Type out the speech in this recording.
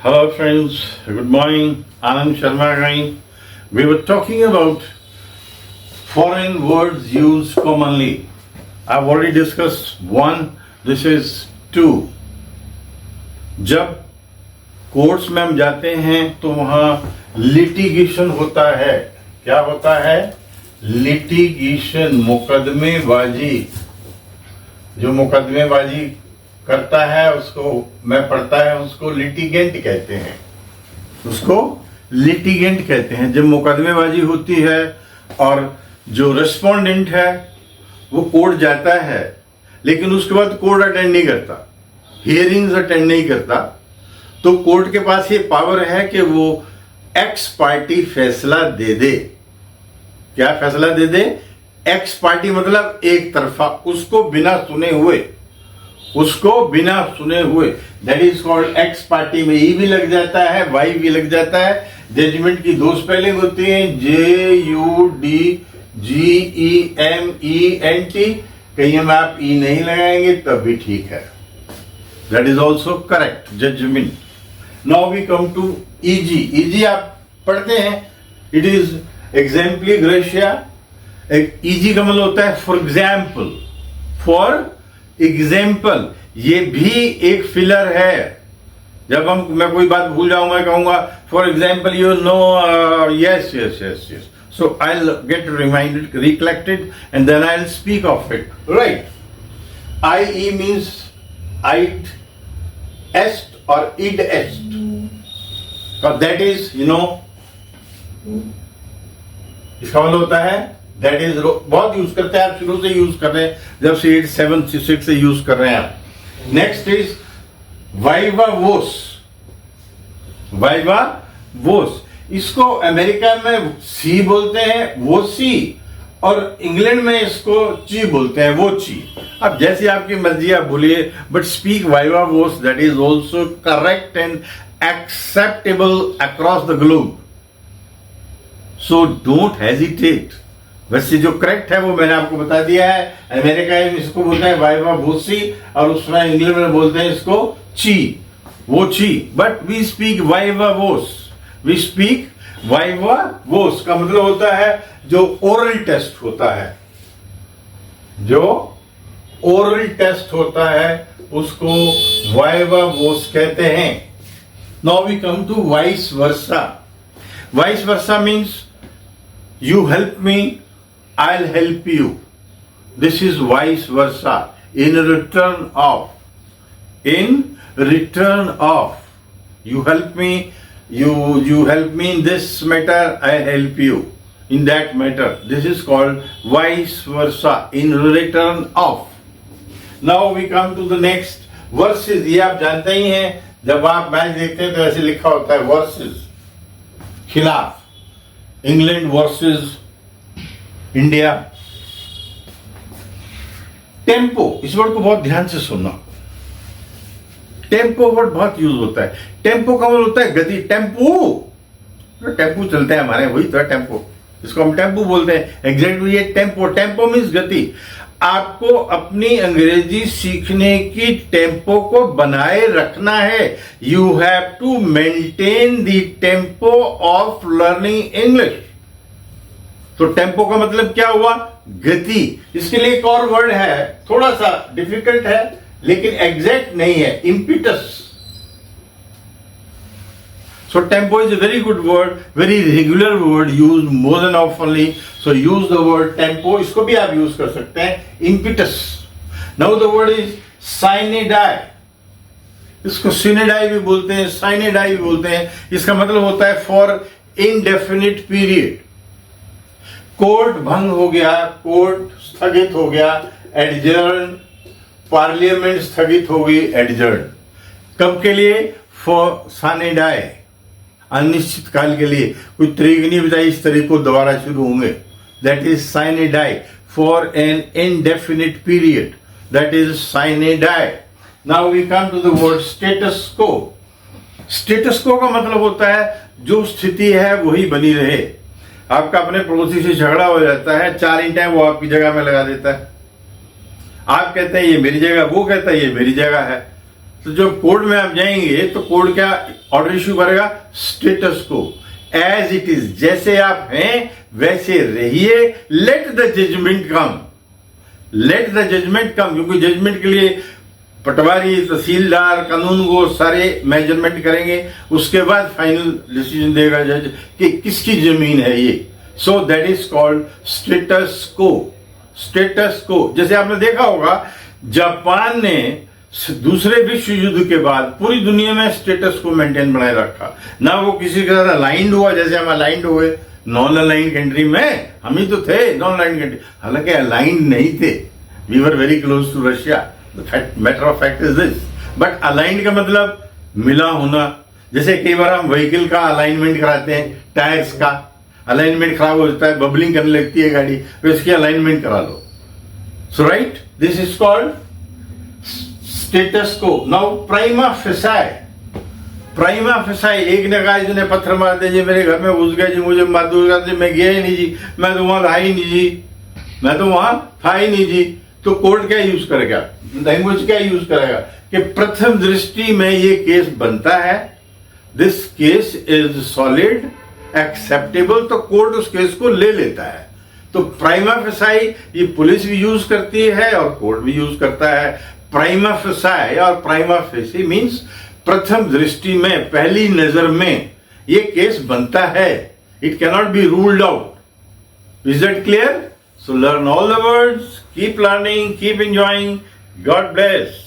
Hello friends, good morning. Anand Sharma again. We were talking about foreign words used commonly. I've already discussed one, this is two. जब courts में हम जाते हैं तो वहाँ litigation होता है. क्या होता है? लिटिगेशन, मुकदमेबाजी. जो मुकदमेबाजी करता है उसको मैं पढ़ता है उसको लिटिगेंट कहते हैं. उसको लिटिगेंट कहते हैं. जब मुकदमेबाजी होती है और जो रेस्पोंडेंट है वो कोर्ट जाता है लेकिन उसके बाद कोर्ट अटेंड नहीं करता, हियरिंग्स अटेंड नहीं करता, तो कोर्ट के पास ये पावर है कि वो एक्स पार्टी फैसला दे दे. क्या फैसला दे दे? एक्स पार्टी मतलब एक तरफा, उसको बिना सुने हुए. That is called x party. में ई भी लग जाता है, वाई भी लग जाता है. जजमेंट की दो स्पेलिंग होती है, JUDGEMENT. कहीं में आप ई नहीं लगाएंगे तब भी ठीक है. That is also correct, judgement. Now we come to EG. EG आप पढ़ते हैं, it is exempli gratia. EG का मतलब होता है फॉर एग्जाम्पल. ये भी एक फिलर है. जब मैं कोई बात भूल जाऊंगा, कहूंगा for example you know, yes. So I will get reminded, recollected and then I will speak of it. Right. IE means आइट एस्ट और इड एस्ट. दैट इज इसका मतलब होता है दैट इज. बहुत यूज करते हैं आप, शुरू से यूज कर रहे हैं, जब से 8, 7, 6 से यूज कर रहे हैं आप. नेक्स्ट इज वाइवा वोस. इसको अमेरिका में सी बोलते हैं, वो सी, और इंग्लैंड में इसको ची बोलते हैं, वो ची. अब जैसी आपकी मर्जी आप बोलिए, but speak viva voce. That is also correct and acceptable across the globe. So don't hesitate. वैसे जो करेक्ट है वो मैंने आपको बता दिया है. अमेरिका में इसको बोलते हैं वाइवा वोसी, और उसमें इंग्लैंड में बोलते हैं इसको ची, वो ची. But we speak viva voce. We speak viva voce का मतलब होता है जो ओरल टेस्ट होता है. जो ओरल टेस्ट होता है उसको वाइवा वोस कहते हैं. Now we come to vice versa. Vice versa means you help me, I'll help you. This is vice versa. In return of, you help me, you help me in this matter, I help you in that matter. This is called vice versa. In return of. Now we come to the next verses. ये आप जानते ही हैं, जब आप match देखते हैं तो ऐसे लिखा होता है वर्सेस, खिलाफ. England versus India. टेम्पो, इस वर्ड को बहुत ध्यान से सुनना. टेम्पो वर्ड बहुत यूज होता है. टेम्पो का मतलब होता है गति. टेम्पो चलते हैं हमारे, वही तो है टेम्पो. इसको हम टेम्पो बोलते हैं. एग्जैक्टली ये टेम्पो मीन्स गति. आपको अपनी अंग्रेजी सीखने की टेम्पो को बनाए रखना है. You have to maintain the tempo of learning English. तो टेम्पो का मतलब क्या हुआ? गति. इसके लिए एक और वर्ड है, थोड़ा सा डिफिकल्ट है लेकिन एग्जैक्ट नहीं है, impetus. So tempo is a very good word, very regular word, used more than oftenly. So use the word tempo. इसको भी आप यूज कर सकते हैं. Impetus. Now the word is sine die. इसको sine die भी बोलते हैं, sine die भी बोलते हैं. इसका मतलब होता है for indefinite period. कोर्ट भंग हो गया, कोर्ट स्थगित हो गया, adjourn. पार्लियामेंट स्थगित हो गई, adjourn. कब के लिए? For sine die. अनिश्चित काल के लिए. कोई तारीख नहीं बताई, इस तारीख को दोबारा शुरू होंगे. That is sine die. For an indefinite period, that is sine die. Now we come to the word status quo. Status quo का मतलब होता है जो स्थिति है वही बनी रहे. आपका अपने पड़ोसी से झगड़ा हो जाता है, 4 ईंटें वो आपकी जगह में लगा देता है. आप कहते हैं ये मेरी जगह, वो कहता है ये मेरी जगह है. तो जब कोर्ट में आप जाएंगे तो कोर्ट क्या ऑर्डर इश्यू करेगा? Status quo, as it is, जैसे आप हैं वैसे रहिए, let the judgement come, let the judgement come, क्योंकि जजमेंट के लिए पटवारी, तहसीलदार, कानून को सारे मेजरमेंट करेंगे, उसके बाद फाइनल डिसीजन देगा जज कि किसकी जमीन है ये। So that is called status quo. Status को, जैसे आपने देखा होगा जापान ने दूसरे विश्व युद्ध के बाद पूरी दुनिया में स्टेटस को मेंटेन बनाए रखा, ना वो किसी के साथ अलाइंड हुआ जैसे हम अलाइंड हुए। नॉन अलाइंड कंट्री में हम ही तो थे, नॉन अलाइंड कंट्री, हालांकि अलाइंड नहीं थे, we were very close to Russia, matter of fact is this. But aligned का मतलब मिला होना, जैसे कई बार हम व्हीकल का अलाइनमेंट कराते हैं, टायर्स का अलाइनमेंट खराब हो जाता है, बबलिंग करने लगती है गाड़ी, तो इसकी अलाइनमेंट करा लो। So right, this is called status quo. Now prima facie, prima facie, एक ने कहा जिन्हें पत्थर मार दे जी, मेरे घर में घुस गया जी, मुझे मार दूंगा जी, मैं गया ही नहीं जी, मैं तो वहां था ही नहीं जी, मैं तो वहां था ही नहीं जी। तो कोर्ट क्या यूज करेगा, लैंग्वेज क्या यूज करेगा कि प्रथम दृष्टि में ये केस बनता है, this case is solid acceptable, तो कोर्ट उस केस को ले लेता है। तो प्राइमा फेसाई ये पुलिस भी यूज करती है और कोर्ट भी यूज करता है। प्राइमा फेसाई और प्राइमा फेसी मीन्स प्रथम दृष्टि में, पहली नजर में ये केस बनता है, it cannot be ruled out. Is that clear? So learn all the words, keep learning, keep enjoying. God bless.